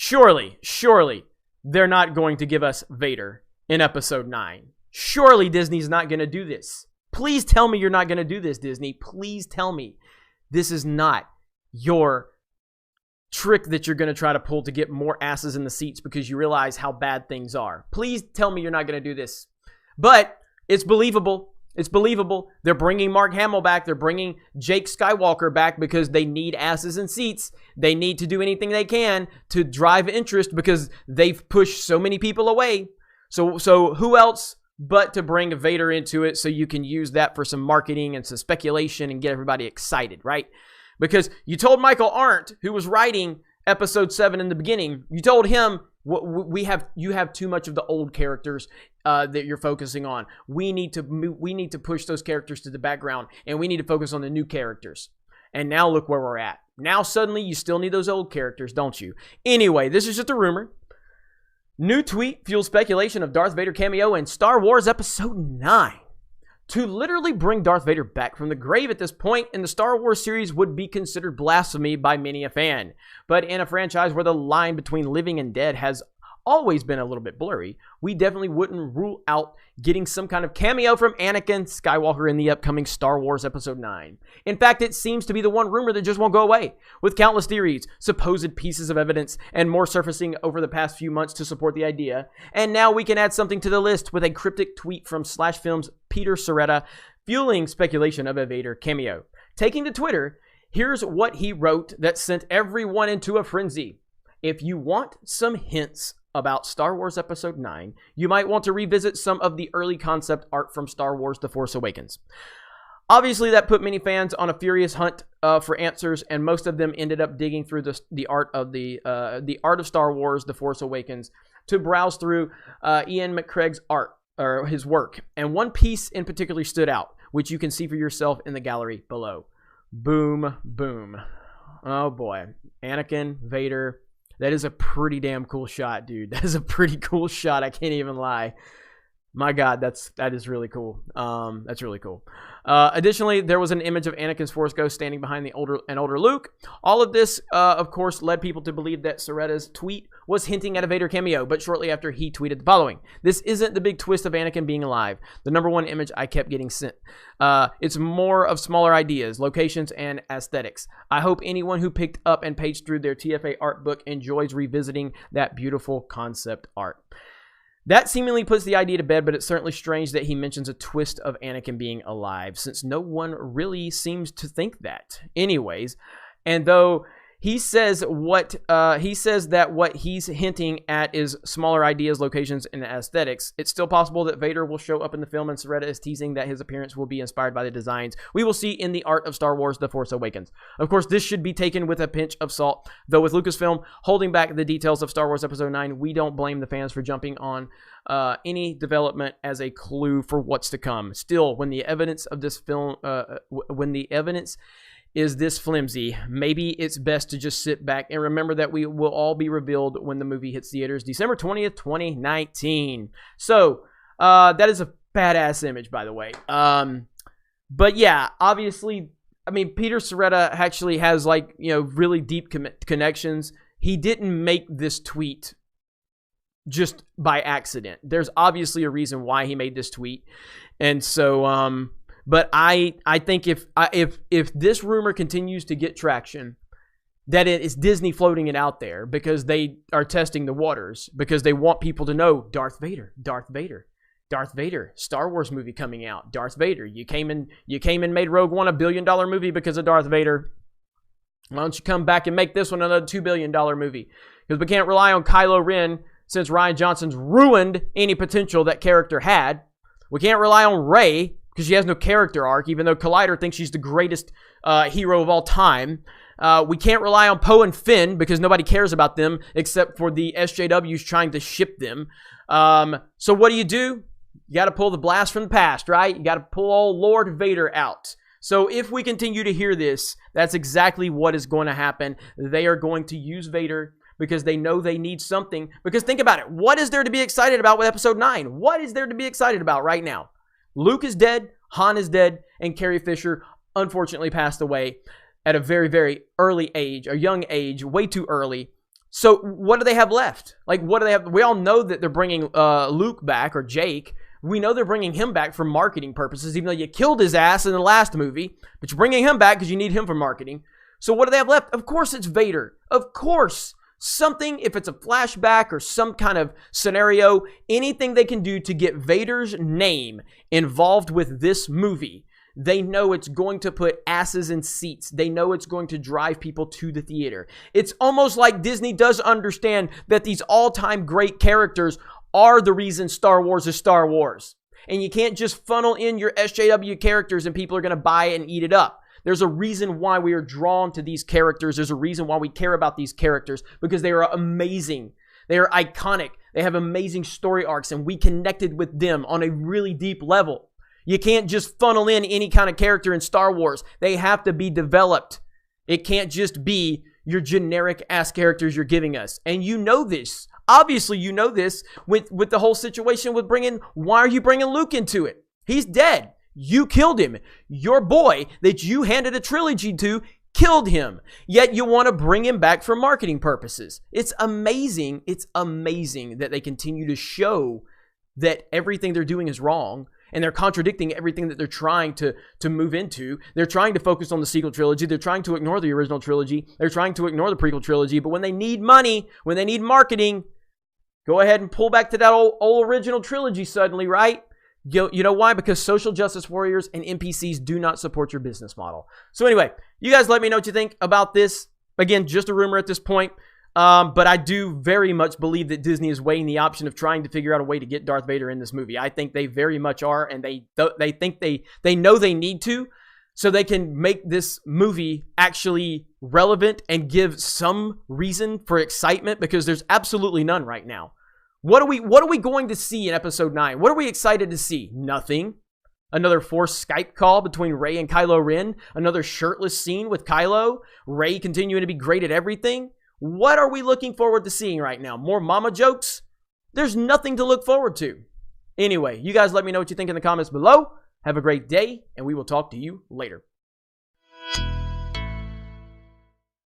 surely they're not going to give us Vader in episode 9. Surely Disney's not going to do this. Please tell me you're not going to do this, Disney. Please tell me this is not your trick that you're going to try to pull to get more asses in the seats because you realize how bad things are. Please tell me you're not going to do this. But it's believable. It's believable. They're bringing Mark Hamill back. They're bringing Jake Skywalker back because they need asses in seats. They need to do anything they can to drive interest because they've pushed so many people away. So who else but to bring Vader into it so you can use that for some marketing and some speculation and get everybody excited, right? Because you told Michael Arndt, who was writing episode 7 in the beginning, you told him, you have too much of the old characters that you're focusing on. We need to push those characters to the background, and we need to focus on the new characters. And now look where we're at. Now suddenly you still need those old characters, don't you? Anyway, this is just a rumor. New tweet fuels speculation of Darth Vader cameo in Star Wars Episode 9. To literally bring Darth Vader back from the grave at this point in the Star Wars series would be considered blasphemy by many a fan. But in a franchise where the line between living and dead has always been a little bit blurry, we definitely wouldn't rule out getting some kind of cameo from Anakin Skywalker in the upcoming Star Wars Episode 9. In fact, it seems to be the one rumor that just won't go away, with countless theories, supposed pieces of evidence, and more surfacing over the past few months to support the idea. And now we can add something to the list with a cryptic tweet from /Film's Peter Serretta, fueling speculation of a Vader cameo. Taking to Twitter, here's what he wrote that sent everyone into a frenzy. If you want some hints about Star Wars Episode 9, you might want to revisit some of the early concept art from Star Wars The Force Awakens. Obviously, that put many fans on a furious hunt for answers, and most of them ended up digging through the art of Star Wars The Force Awakens to browse through Ian McCraig's art, or his work. And one piece in particular stood out, which you can see for yourself in the gallery below. Boom, boom. Oh boy. Anakin, Vader. That is a pretty damn cool shot, dude. That is a pretty cool shot. I can't even lie. My God, that is really cool. That's really cool. Additionally, there was an image of Anakin's Force Ghost standing behind an older Luke. All of this, of course, led people to believe that Serretta's tweet was hinting at a Vader cameo, but shortly after he tweeted the following. This isn't the big twist of Anakin being alive. The number one image I kept getting sent. It's more of smaller ideas, locations, and aesthetics. I hope anyone who picked up and paged through their TFA art book enjoys revisiting that beautiful concept art. That seemingly puts the idea to bed, but it's certainly strange that he mentions a twist of Anakin being alive, since no one really seems to think that. Anyways, and though he says that what he's hinting at is smaller ideas, locations, and aesthetics, it's still possible that Vader will show up in the film, and Serretta is teasing that his appearance will be inspired by the designs we will see in the art of Star Wars The Force Awakens. Of course, this should be taken with a pinch of salt, though with Lucasfilm holding back the details of Star Wars Episode 9, we don't blame the fans for jumping on any development as a clue for what's to come. Still, when the evidence of this film, is this flimsy, maybe it's best to just sit back and remember that we will all be revealed when the movie hits theaters December 20th, 2019. So, that is a badass image, by the way. But yeah, obviously, I mean, Peter Serretta actually has, like, you know, really deep connections. He didn't make this tweet just by accident. There's obviously a reason why he made this tweet. And so, but I think if this rumor continues to get traction, that it is Disney floating it out there because they are testing the waters, because they want people to know Darth Vader, Star Wars movie coming out, Darth Vader. You came and made Rogue One $1 billion movie because of Darth Vader. Why don't you come back and make this one another $2 billion movie? Because we can't rely on Kylo Ren since Rian Johnson's ruined any potential that character had. We can't rely on Rey because she has no character arc, even though Collider thinks she's the greatest hero of all time. We can't rely on Poe and Finn because nobody cares about them except for the SJWs trying to ship them. So what do? You got to pull the blast from the past, right? You got to pull old Lord Vader out. So if we continue to hear this, that's exactly what is going to happen. They are going to use Vader because they know they need something. Because think about it. What is there to be excited about with Episode 9? What is there to be excited about right now? Luke is dead, Han is dead, and Carrie Fisher unfortunately passed away at a very, very early age, a young age, way too early. So what do they have left? Like, what do they have? We all know that they're bringing Luke back, or Jake. We know they're bringing him back for marketing purposes, even though you killed his ass in the last movie. But you're bringing him back because you need him for marketing. So what do they have left? Of course it's Vader. Of course. Something, if it's a flashback or some kind of scenario, anything they can do to get Vader's name involved with this movie, they know it's going to put asses in seats. They know it's going to drive people to the theater. It's almost like Disney does understand that these all-time great characters are the reason Star Wars is Star Wars. And you can't just funnel in your SJW characters and people are going to buy it and eat it up. There's a reason why we are drawn to these characters. There's a reason why we care about these characters, because they are amazing. They are iconic. They have amazing story arcs, and we connected with them on a really deep level. You can't just funnel in any kind of character in Star Wars. They have to be developed. It can't just be your generic ass characters you're giving us. And you know this. Obviously, you know this with the whole situation with why are you bringing Luke into it? He's dead. You killed him. Your boy that you handed a trilogy to killed him. Yet you want to bring him back for marketing purposes. It's amazing. It's amazing that they continue to show that everything they're doing is wrong. And they're contradicting everything that they're trying to move into. They're trying to focus on the sequel trilogy. They're trying to ignore the original trilogy. They're trying to ignore the prequel trilogy. But when they need money, when they need marketing, go ahead and pull back to that old original trilogy suddenly, right? You know why? Because social justice warriors and NPCs do not support your business model. So anyway, you guys let me know what you think about this. Again, just a rumor at this point. But I do very much believe that Disney is weighing the option of trying to figure out a way to get Darth Vader in this movie. I think they very much are, and they think they know they need to, so they can make this movie actually relevant and give some reason for excitement, because there's absolutely none right now. What are we going to see in episode 9? What are we excited to see? Nothing. Another forced Skype call between Rey and Kylo Ren. Another shirtless scene with Kylo. Rey continuing to be great at everything. What are we looking forward to seeing right now? More mama jokes? There's nothing to look forward to. Anyway, you guys let me know what you think in the comments below. Have a great day, and we will talk to you later.